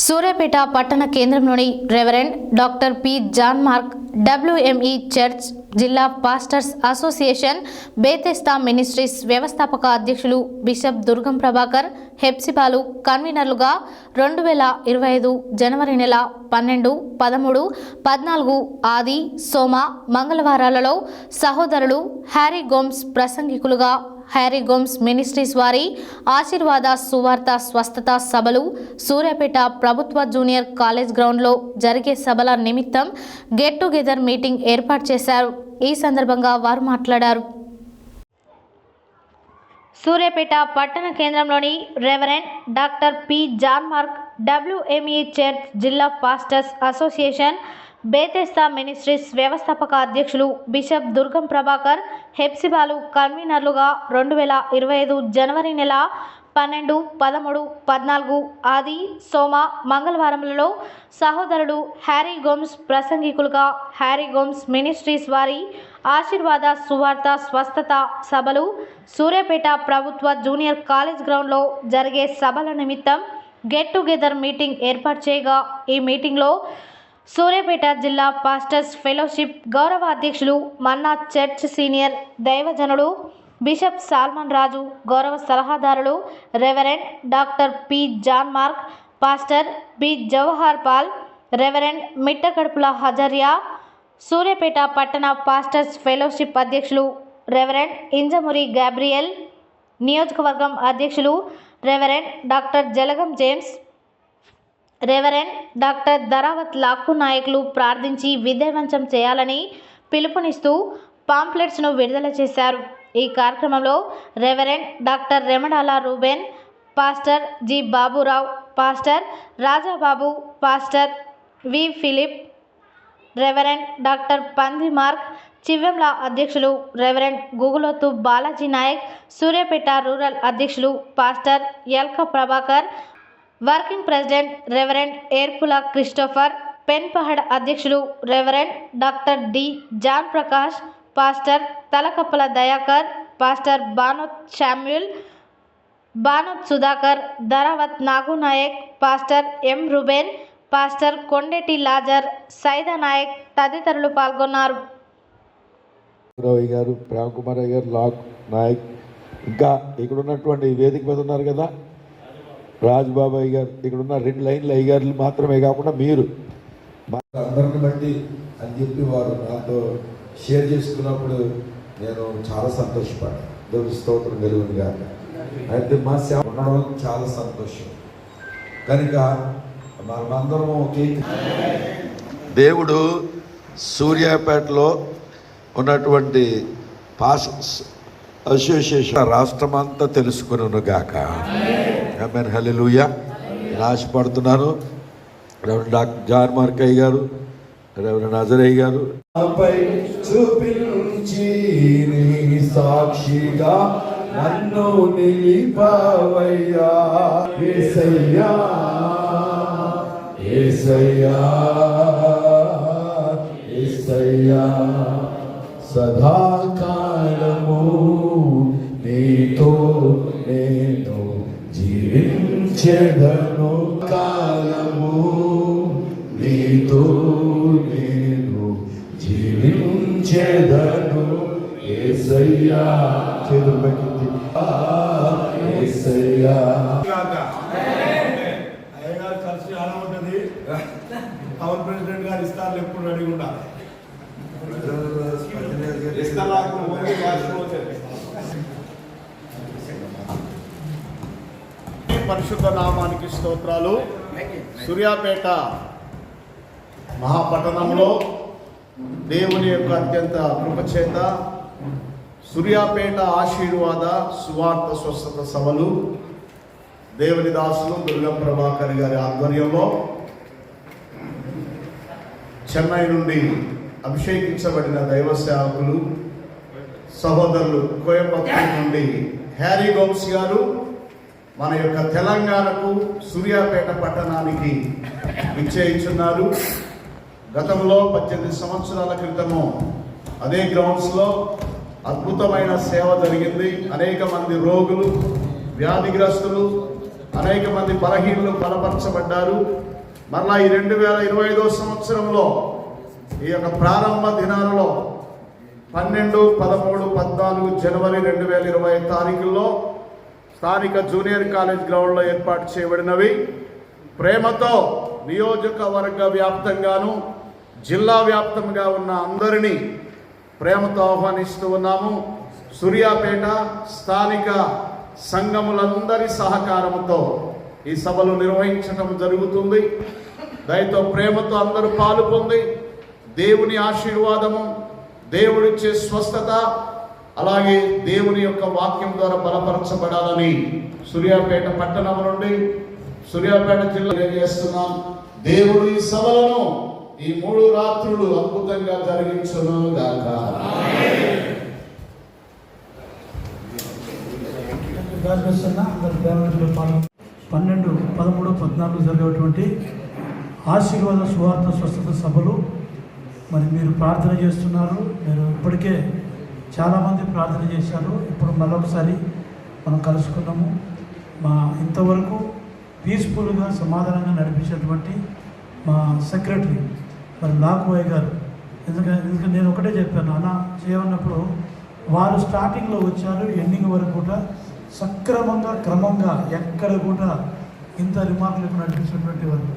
సూర్యాపేట పట్టణ కేంద్రంలోని reverend doctor P John Mark WME church జిల్లా పాస్టర్స్ అసోసియేషన్ బేతెస్తా మినిస్ట్రీస్ వ్యవస్థాపక అధ్యక్షులు బిషప్ దుర్గం ప్రభాకర్ హెప్సిబాలు కన్వీనర్లుగా 2025 జనవరి నెల 12, 13, 14 ఆది సోమ మంగళవారాలలో సహోదరులు హ్యారీ గోమ్స్ ప్రసంగికులుగా హ్యారీ గోమ్స్ మినిస్ట్రీస్ వారి ఆశీర్వాద సువార్త స్వస్థత సభలు సూర్యాపేట ప్రభుత్వ జూనియర్ కాలేజ్ గ్రౌండ్లో జరిగే సభల నిమిత్తం గెట్ టుగెదర్ మీటింగ్ ఏర్పాటు చేశారు. ఈ సందర్భంగా వారు మాట్లాడారు. సూర్యాపేట పట్టణ కేంద్రంలోని reverend doctor P John Mark WME church జిల్లా పాస్టర్స్ అసోసియేషన్ బేతెస్తా మినిస్ట్రీస్ వ్యవస్థాపక అధ్యక్షులు బిషప్ దుర్గం ప్రభాకర్ హెప్సిబాలు కన్వీనర్లుగా 2025 జనవరి నెల 12, 13, 14 ఆది సోమ మంగళవారములలో సహోదరుడు హ్యారీ గోమ్స్ ప్రసంగికులుగా హ్యారీ గోమ్స్ మినిస్ట్రీస్ వారి ఆశీర్వాద సువార్త స్వస్థత సభలు సూర్యాపేట ప్రభుత్వ జూనియర్ కాలేజ్ గ్రౌండ్లో జరిగే సభల నిమిత్తం గెట్ టుగెదర్ మీటింగ్ ఏర్పాటు చేయగా ఈ మీటింగ్లో సూర్యాపేట జిల్లా పాస్టర్స్ ఫెలోషిప్ గౌరవ అధ్యక్షులు మన్నా చర్చ్ సీనియర్ దైవజనుడు బిషప్ సాల్మన్ రాజు, గౌరవ సలహాదారులు reverend doctor P John Mark, pastor B Jawahar Paul, reverend Mittakadupula Hazaria, Suryapet పట్టణ పాస్టర్స్ ఫెలోషిప్ అధ్యక్షులు రెవరెండ్ ఇంజమురి గాబ్రియల్, నియోజకవర్గం అధ్యక్షులు reverend doctor Jalagam James, reverend doctor Dharavath Lakhu నాయకులు ప్రార్థించి విజయవంతం చేయాలని పిలుపునిస్తూ పాంప్లెట్స్ను విడుదల చేశారు. ఈ కార్యక్రమంలో reverend doctor Remadala Reuben, pastor G Baburao, pastor Rajababu, pastor V Philip, reverend doctor Pandi Mark, Chivvemla అధ్యక్షులు రెవరెండ్ గుగులోతు బాలాజీ నాయక్, సూర్యాపేట రూరల్ అధ్యక్షులు pastor Elka Prabhakar, working president reverend Erpula Christopher, Penpahad అధ్యక్షులు reverend doctor D John Prakash, pastor Talakappala Dayakar, pastor Banoth Samuel, Banoth Sudhakar, Dharavath Nagunaik, pastor M Reuben, pastor Kondeti Lazar, Saida Naik తదితరులు పాల్గొన్నారు. గారు, ప్రేమకుమార్ గారు, lock Naik, ఇంకా ఇక్కడ ఉన్నటువంటి వేదిక మీద ఉన్నారు కదా రాజ్బాబాయ్ గారు, ఇక్కడ ఉన్న 2 లైన్ల అయ్యగారులు మాత్రమే కాకుండా మీరు అందరిని బట్టి అని చెప్పి వారు నాతో షేర్ చేసుకున్నప్పుడు నేను చాలా సంతోషపడ్డాను. దేవుని స్తోత్రం కలుగును గాక. అయితే మా సేవ ఉండడం చాలా సంతోషం. కనుక మనమందరం ఒకే దేవుడు సూర్యాపేటలో ఉన్నటువంటి పాస్టర్స్ అసోసియేషన్ రాష్ట్రమంతా తెలుసుకును గాక. ఆమేన్, హల్లెలూయా. ఆశపడుతున్నాను. రెవరెండ్ డాక్టర్ జాన్ మార్కయ్య గారు, రెవరెండ్ అజరయ్య గారు చూపించి నీ సాక్షిగా నన్ను నిలిపావయ్యా. యేసయ్యా యేసయ్యా యేసయ్యా సదాకాలము నీతో నేను జీవించెదను. కాలము నీతో నేను జీవించెదను. యేసయ్యా చేతులు పైకి యేసయ్యా. అయ్యగారు కలిసి ఆడ ఉంటుంది. టౌన్ ప్రెసిడెంట్ గారు ఇస్తారు, ఎప్పుడు రెడీ ఉండాలి. పరిశుద్ధ నామానికి స్తోత్రాలు. సూర్యాపేట మహాపట్టణంలో దేవుని యొక్క అత్యంత కృపచేత సూర్యాపేట ఆశీర్వాద సువార్త స్వస్థత సభలు దేవుని దాసులు దుర్గం ప్రభాకర్ గారి ఆధ్వర్యంలో చెన్నై నుండి అభిషేకించబడిన దైవ సేవకులు సహోదరులు కోయంబత్తూరు నుండి హ్యారీ గోమ్స్ గారు మన యొక్క తెలంగాణకు సూర్యాపేట పట్టణానికి విచ్చేయించున్నారు. గతంలో 18 సంవత్సరాల క్రితము అదే గ్రౌండ్స్లో అద్భుతమైన సేవ జరిగింది. అనేక మంది రోగులు, వ్యాధిగ్రస్తులు అనేక మంది బలహీనులు బలపరచబడ్డారు. మరలా ఈ 2025వ సంవత్సరంలో ఈ యొక్క ప్రారంభ దినాలలో 12, 13, 14 జనవరి 2020 తారీఖుల్లో స్థానిక జూనియర్ కాలేజ్ గ్రౌండ్లో ఏర్పాటు చేయబడినవి. ప్రేమతో నియోజకవర్గ వ్యాప్తంగాను జిల్లా వ్యాప్తంగా ఉన్న అందరినీ ప్రేమతో ఆహ్వానిస్తూ ఉన్నాము. సూర్యాపేట స్థానిక సంఘములందరి సహకారంతో ఈ సభలు నిర్వహించడం జరుగుతుంది. దయతో ప్రేమతో అందరూ పాలు పొంది దేవుని ఆశీర్వాదము, దేవుడిచ్చే స్వస్థత, అలాగే దేవుని యొక్క వాక్యం ద్వారా బలపరచబడాలని సూర్యాపేట పట్టణం నుండి సూర్యాపేట జిల్లా తెలియజేస్తున్నాం. దేవుడు ఈ సభలను ఈ 3 రాత్రులు అద్భుతంగా జరిగించును గాక. 12, 13, 14 జరిగేటువంటి ఆశీర్వాద సువార్త స్వస్థత సభలు మరి మీరు ప్రార్థన చేస్తున్నారు. మీరు ఇప్పటికే చాలామంది ప్రార్థన చేశారు. ఇప్పుడు మరొకసారి మనం కలుసుకున్నాము. మా ఇంతవరకు పీస్ఫుల్గా సమాధానంగా నడిపించినటువంటి మా సెక్రటరీ మరి లాకుబాయ్ గారు, ఎందుకంటే నేను ఒకటే చెప్పాను అన్న చేయమన్నప్పుడు వారు స్టార్టింగ్లో వచ్చారు, ఎండింగ్ వరకు కూడా సక్రమంగా క్రమంగా ఎక్కడ కూడా ఇంత రిమార్కులకు నడిపించినటువంటి వారు.